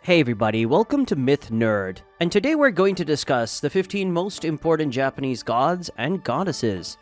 Hey everybody, welcome to Myth Nerd, and today we're going to discuss the 15 most important Japanese gods and goddesses.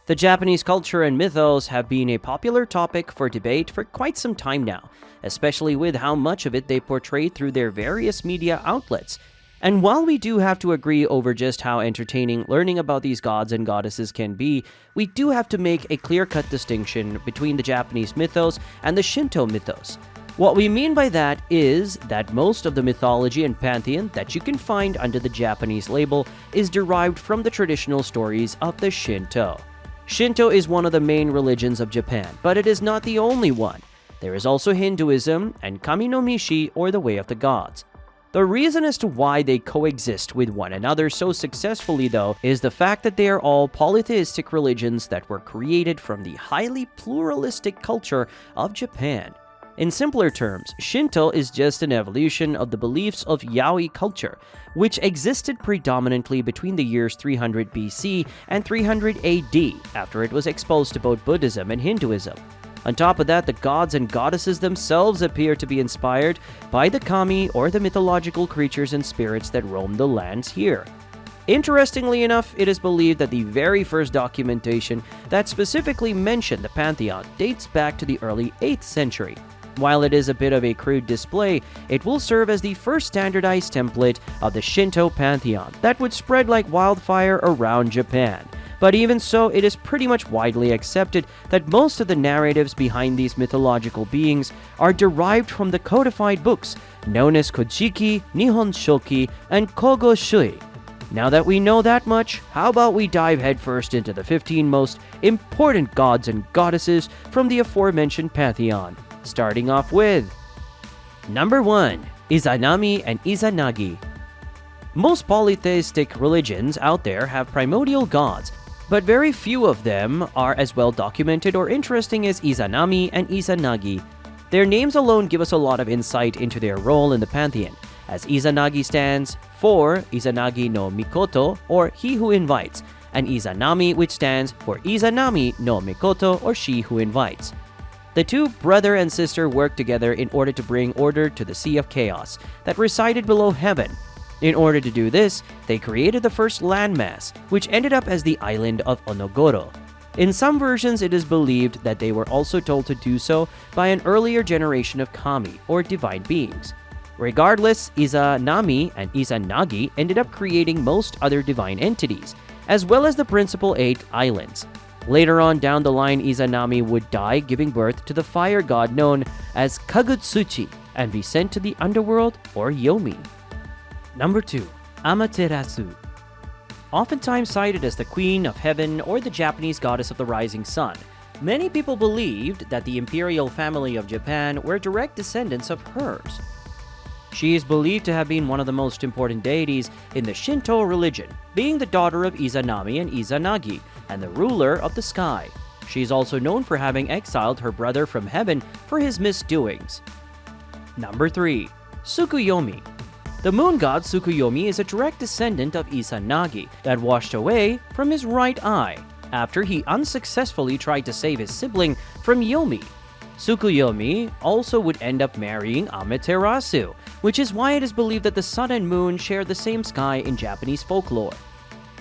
The Japanese culture and mythos have been a popular topic for debate for quite some time now, especially with how much of it they portray through their various media outlets. And while we do have to agree over just how entertaining learning about these gods and goddesses can be, we do have to make a clear-cut distinction between the Japanese mythos and the Shinto mythos. What we mean by that is that most of the mythology and pantheon that you can find under the Japanese label is derived from the traditional stories of the Shinto. Shinto is one of the main religions of Japan, but it is not the only one. There is also Hinduism and Kami no Mishi, or the Way of the Gods. The reason as to why they coexist with one another so successfully, though, is the fact that they are all polytheistic religions that were created from the highly pluralistic culture of Japan. In simpler terms, Shinto is just an evolution of the beliefs of Yaoi culture, which existed predominantly between the years 300 BC and 300 AD, after it was exposed to both Buddhism and Hinduism. On top of that, the gods and goddesses themselves appear to be inspired by the kami, or the mythological creatures and spirits that roam the lands here. Interestingly enough, it is believed that the very first documentation that specifically mentioned the pantheon dates back to the early 8th century. While it is a bit of a crude display, it will serve as the first standardized template of the Shinto pantheon that would spread like wildfire around Japan. But even so, it is pretty much widely accepted that most of the narratives behind these mythological beings are derived from the codified books known as Kojiki, Nihon Shoki, and Kogo Shui. Now that we know that much, how about we dive headfirst into the 15 most important gods and goddesses from the aforementioned pantheon. Starting off with Number 1. Izanami and Izanagi. Most polytheistic religions out there have primordial gods, but very few of them are as well documented or interesting as Izanami and Izanagi. Their names alone give us a lot of insight into their role in the pantheon, as Izanagi stands for Izanagi no Mikoto, or He Who Invites, and Izanami, which stands for Izanami no Mikoto, or She Who Invites. The two brother and sister worked together in order to bring order to the Sea of Chaos that resided below heaven. In order to do this, they created the first landmass, which ended up as the island of Onogoro. In some versions, it is believed that they were also told to do so by an earlier generation of kami, or divine beings. Regardless, Izanami and Izanagi ended up creating most other divine entities, as well as the principal 8 islands. Later on down the line, Izanami would die, giving birth to the fire god known as Kagutsuchi, and be sent to the underworld, or Yomi. Number 2. Amaterasu. Oftentimes cited as the Queen of Heaven or the Japanese goddess of the rising sun, many people believed that the imperial family of Japan were direct descendants of hers. She is believed to have been one of the most important deities in the Shinto religion, being the daughter of Izanami and Izanagi, and the ruler of the sky. She is also known for having exiled her brother from heaven for his misdoings. Number 3. Tsukuyomi. The moon god Tsukuyomi is a direct descendant of Izanagi that washed away from his right eye after he unsuccessfully tried to save his sibling from Yomi. Tsukuyomi also would end up marrying Amaterasu, which is why it is believed that the sun and moon share the same sky in Japanese folklore.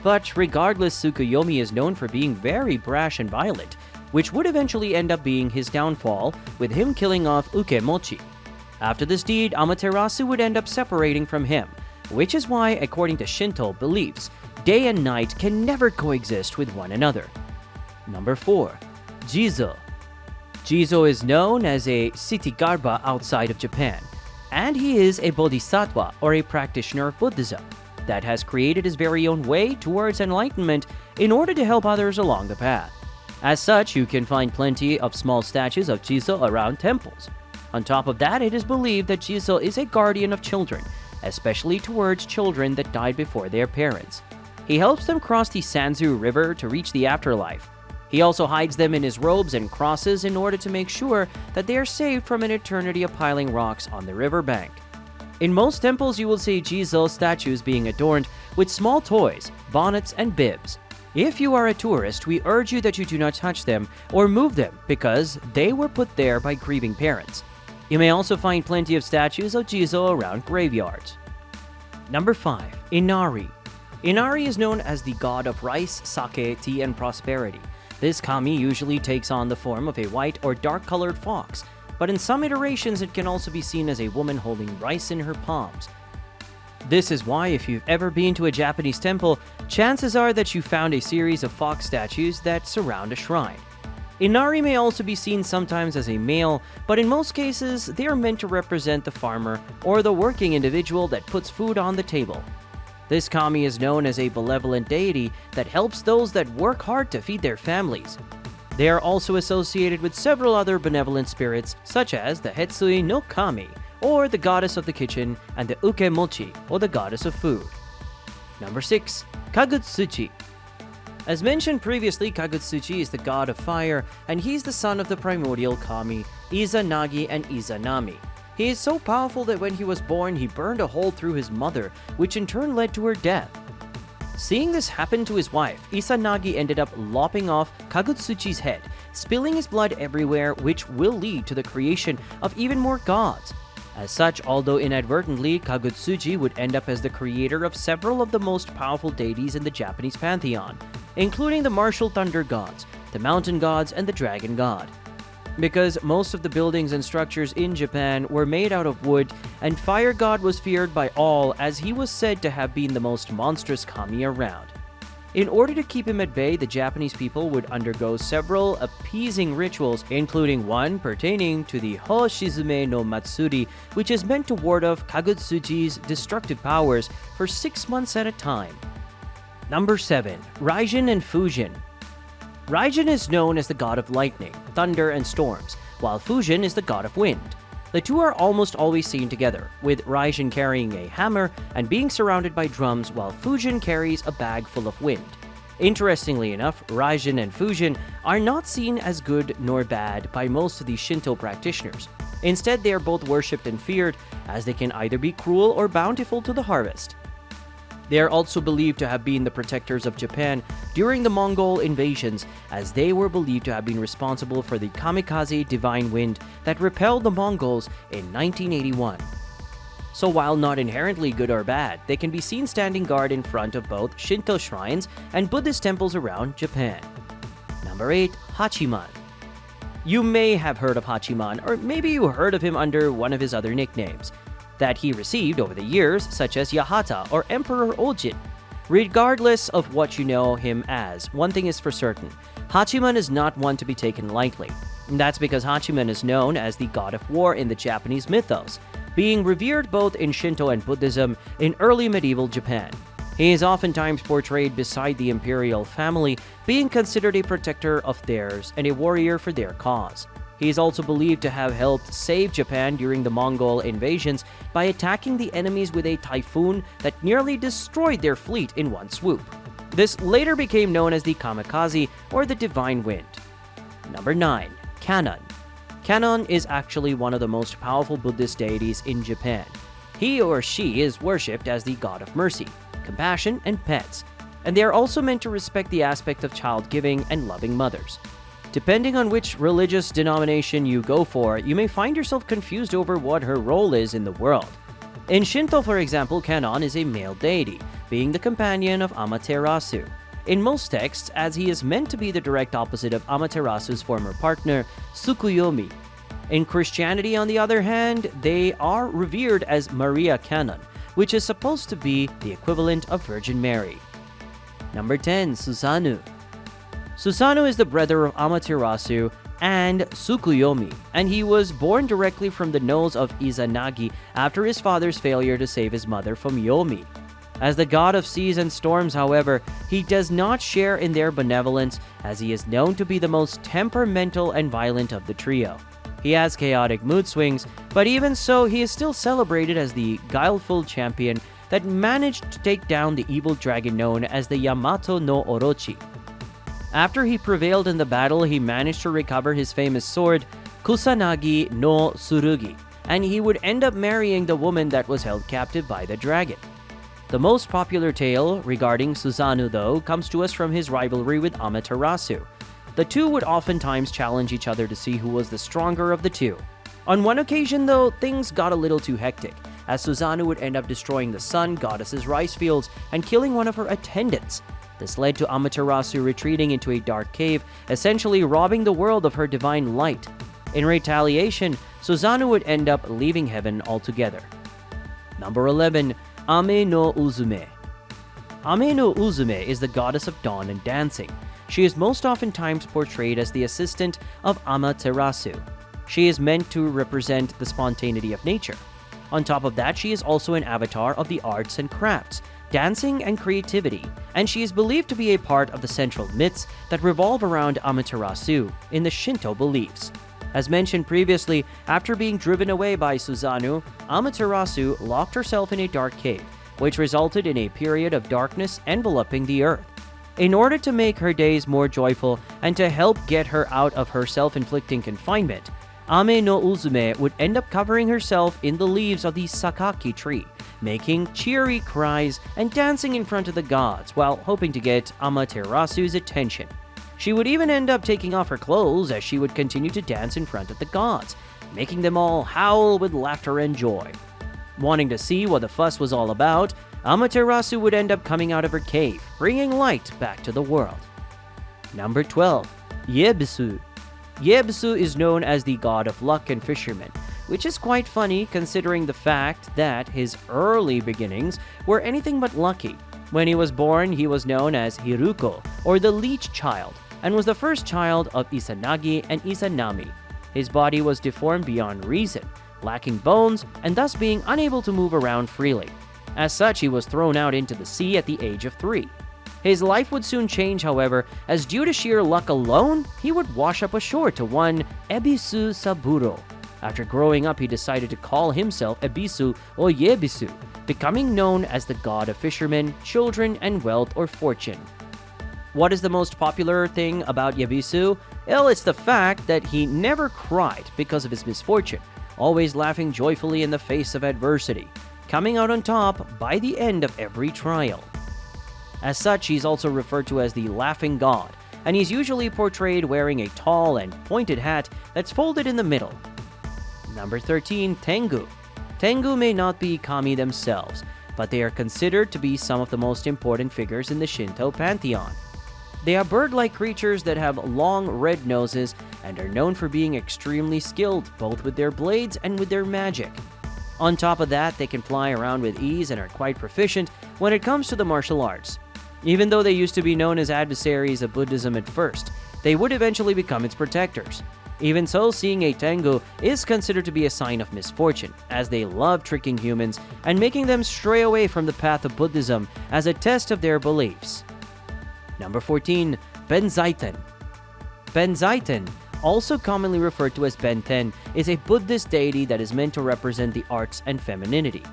But regardless, Tsukuyomi is known for being very brash and violent, which would eventually end up being his downfall, with him killing off Ukemochi. After this deed, Amaterasu would end up separating from him, which is why, according to Shinto beliefs, day and night can never coexist with one another. Number 4. Jizo. Jizo is known as a Sittigarbha outside of Japan, and he is a bodhisattva, or a practitioner of Buddhism, that has created his very own way towards enlightenment in order to help others along the path. As such, you can find plenty of small statues of Jizo around temples. On top of that, it is believed that Jizo is a guardian of children, especially towards children that died before their parents. He helps them cross the Sanzu River to reach the afterlife. He also hides them in his robes and crosses in order to make sure that they are saved from an eternity of piling rocks on the riverbank. In most temples, you will see Jizo statues being adorned with small toys, bonnets, and bibs. If you are a tourist, we urge you that you do not touch them or move them because they were put there by grieving parents. You may also find plenty of statues of Jizo around graveyards. Number 5. Inari. Inari is known as the god of rice, sake, tea, and prosperity. This kami usually takes on the form of a white or dark-colored fox, but in some iterations it can also be seen as a woman holding rice in her palms. This is why if you've ever been to a Japanese temple, chances are that you found a series of fox statues that surround a shrine. Inari may also be seen sometimes as a male, but in most cases they are meant to represent the farmer or the working individual that puts food on the table. This kami is known as a benevolent deity that helps those that work hard to feed their families. They are also associated with several other benevolent spirits, such as the Hetsui no Kami, or the goddess of the kitchen, and the Ukemochi, or the goddess of food. Number 6. Kagutsuchi. As mentioned previously, Kagutsuchi is the god of fire, and he's the son of the primordial kami, Izanagi and Izanami. He is so powerful that when he was born, he burned a hole through his mother, which in turn led to her death. Seeing this happen to his wife, Izanagi ended up lopping off Kagutsuchi's head, spilling his blood everywhere, which will lead to the creation of even more gods. As such, although inadvertently, Kagutsuchi would end up as the creator of several of the most powerful deities in the Japanese pantheon, including the martial thunder gods, the mountain gods, and the dragon god. Because most of the buildings and structures in Japan were made out of wood, and Fire God was feared by all as he was said to have been the most monstrous kami around. In order to keep him at bay, the Japanese people would undergo several appeasing rituals, including one pertaining to the Hoshizume no Matsuri, which is meant to ward off Kagutsuchi's destructive powers for 6 months at a time. Number 7. Raijin and Fujin. Raijin is known as the god of lightning, thunder, and storms, while Fujin is the god of wind. The two are almost always seen together, with Raijin carrying a hammer and being surrounded by drums, while Fujin carries a bag full of wind. Interestingly enough, Raijin and Fujin are not seen as good nor bad by most of the Shinto practitioners. Instead, they are both worshipped and feared, as they can either be cruel or bountiful to the harvest. They are also believed to have been the protectors of Japan during the Mongol invasions, as they were believed to have been responsible for the kamikaze divine wind that repelled the Mongols in 1981. So while not inherently good or bad, they can be seen standing guard in front of both Shinto shrines and Buddhist temples around Japan. Number 8. Hachiman. You may have heard of Hachiman, or maybe you heard of him under one of his other nicknames that he received over the years, such as Yahata or Emperor Ojin. Regardless of what you know him as, one thing is for certain: Hachiman is not one to be taken lightly. And that's because Hachiman is known as the god of war in the Japanese mythos, being revered both in Shinto and Buddhism in early medieval Japan. He is oftentimes portrayed beside the imperial family, being considered a protector of theirs and a warrior for their cause. He is also believed to have helped save Japan during the Mongol invasions by attacking the enemies with a typhoon that nearly destroyed their fleet in one swoop. This later became known as the kamikaze, or the divine wind. Number 9. Kannon. Kannon is actually one of the most powerful Buddhist deities in Japan. He or she is worshipped as the god of mercy, compassion, and pets, and they are also meant to respect the aspect of child-giving and loving mothers. Depending on which religious denomination you go for, you may find yourself confused over what her role is in the world. In Shinto, for example, Kannon is a male deity, being the companion of Amaterasu. In most texts, as he is meant to be the direct opposite of Amaterasu's former partner, Tsukuyomi. In Christianity, on the other hand, they are revered as Maria Kannon, which is supposed to be the equivalent of Virgin Mary. Number 10. Susanu. Susanu is the brother of Amaterasu and Tsukuyomi, and he was born directly from the nose of Izanagi after his father's failure to save his mother from Yomi. As the god of seas and storms, however, he does not share in their benevolence, as he is known to be the most temperamental and violent of the trio. He has chaotic mood swings, but even so, he is still celebrated as the guileful champion that managed to take down the evil dragon known as the Yamato no Orochi. After he prevailed in the battle, he managed to recover his famous sword, Kusanagi no Tsurugi, and he would end up marrying the woman that was held captive by the dragon. The most popular tale regarding Susanu, though, comes to us from his rivalry with Amaterasu. The two would oftentimes challenge each other to see who was the stronger of the two. On one occasion, though, things got a little too hectic, as Susanu would end up destroying the sun goddess's rice fields and killing one of her attendants. This led to Amaterasu retreating into a dark cave, essentially robbing the world of her divine light. In retaliation, Susanu would end up leaving heaven altogether. Number 11. Ame-no-Uzume. Ame-no-Uzume is the goddess of dawn and dancing. She is most oftentimes portrayed as the assistant of Amaterasu. She is meant to represent the spontaneity of nature. On top of that, she is also an avatar of the arts and crafts, dancing and creativity, and she is believed to be a part of the central myths that revolve around Amaterasu in the Shinto beliefs. As mentioned previously, after being driven away by Susanoo, Amaterasu locked herself in a dark cave, which resulted in a period of darkness enveloping the earth. In order to make her days more joyful and to help get her out of her self-inflicting confinement, Ame-no-Uzume would end up covering herself in the leaves of the sakaki tree, making cheery cries and dancing in front of the gods while hoping to get Amaterasu's attention. She would even end up taking off her clothes as she would continue to dance in front of the gods, making them all howl with laughter and joy. Wanting to see what the fuss was all about, Amaterasu would end up coming out of her cave, bringing light back to the world. Number 12. Yebisu. Yebisu is known as the god of luck and fishermen, which is quite funny considering the fact that his early beginnings were anything but lucky. When he was born, he was known as Hiruko, or the leech child, and was the first child of Izanagi and Izanami. His body was deformed beyond reason, lacking bones, and thus being unable to move around freely. As such, he was thrown out into the sea at the age of 3. His life would soon change, however, as due to sheer luck alone, he would wash up ashore to one Yebisu Saburo. After growing up, he decided to call himself Yebisu or Yebisu, becoming known as the god of fishermen, children, and wealth or fortune. What is the most popular thing about Yebisu? Well, it's the fact that he never cried because of his misfortune, always laughing joyfully in the face of adversity, coming out on top by the end of every trial. As such, he's also referred to as the Laughing God, and he's usually portrayed wearing a tall and pointed hat that's folded in the middle. Number 13. Tengu. Tengu may not be kami themselves, but they are considered to be some of the most important figures in the Shinto pantheon. They are bird-like creatures that have long red noses and are known for being extremely skilled both with their blades and with their magic. On top of that, they can fly around with ease and are quite proficient when it comes to the martial arts. Even though they used to be known as adversaries of Buddhism at first, they would eventually become its protectors. Even so, seeing a Tengu is considered to be a sign of misfortune, as they love tricking humans and making them stray away from the path of Buddhism as a test of their beliefs. Number 14. Benzaiten. Benzaiten, also commonly referred to as Benten, is a Buddhist deity that is meant to represent the arts and femininity.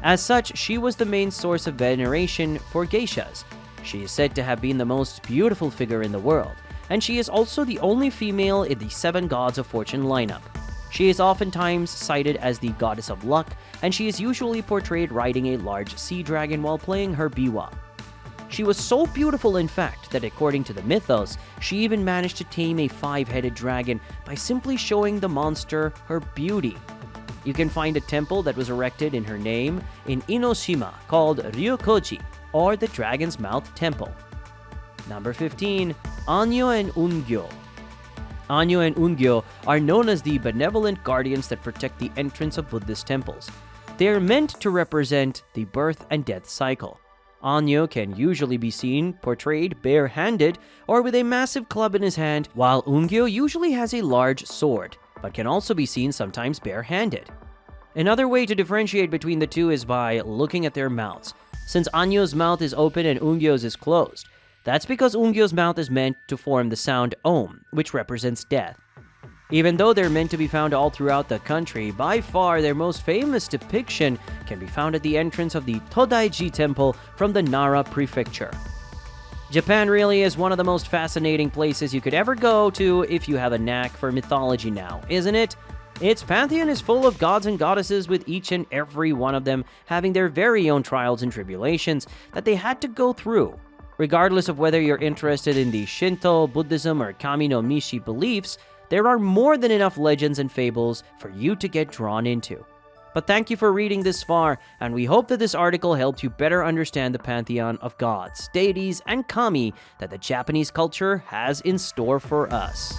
As such, she was the main source of veneration for geishas. She is said to have been the most beautiful figure in the world, and she is also the only female in the 7 gods of fortune lineup. She is oftentimes cited as the goddess of luck, and she is usually portrayed riding a large sea dragon while playing her biwa. She was so beautiful, in fact, that according to the mythos, she even managed to tame a 5-headed dragon by simply showing the monster her beauty. You can find a temple that was erected in her name in Inoshima called Ryokoji, or the Dragon's Mouth Temple. Number 15. Anyo and Ungyo. Anyo and Ungyo are known as the benevolent guardians that protect the entrance of Buddhist temples. They are meant to represent the birth and death cycle. Anyo can usually be seen portrayed bare-handed or with a massive club in his hand, while Ungyo usually has a large sword, but can also be seen sometimes bare-handed. Another way to differentiate between the two is by looking at their mouths. Since Anyo's mouth is open and Ungyo's is closed, that's because Ungyo's mouth is meant to form the sound Om, which represents death. Even though they're meant to be found all throughout the country, by far their most famous depiction can be found at the entrance of the Todaiji Temple from the Nara Prefecture. Japan really is one of the most fascinating places you could ever go to if you have a knack for mythology now, isn't it? Its pantheon is full of gods and goddesses, with each and every one of them having their very own trials and tribulations that they had to go through. Regardless of whether you're interested in the Shinto, Buddhism, or Kami no Mishi beliefs, there are more than enough legends and fables for you to get drawn into. But thank you for reading this far, and we hope that this article helped you better understand the pantheon of gods, deities, and kami that the Japanese culture has in store for us.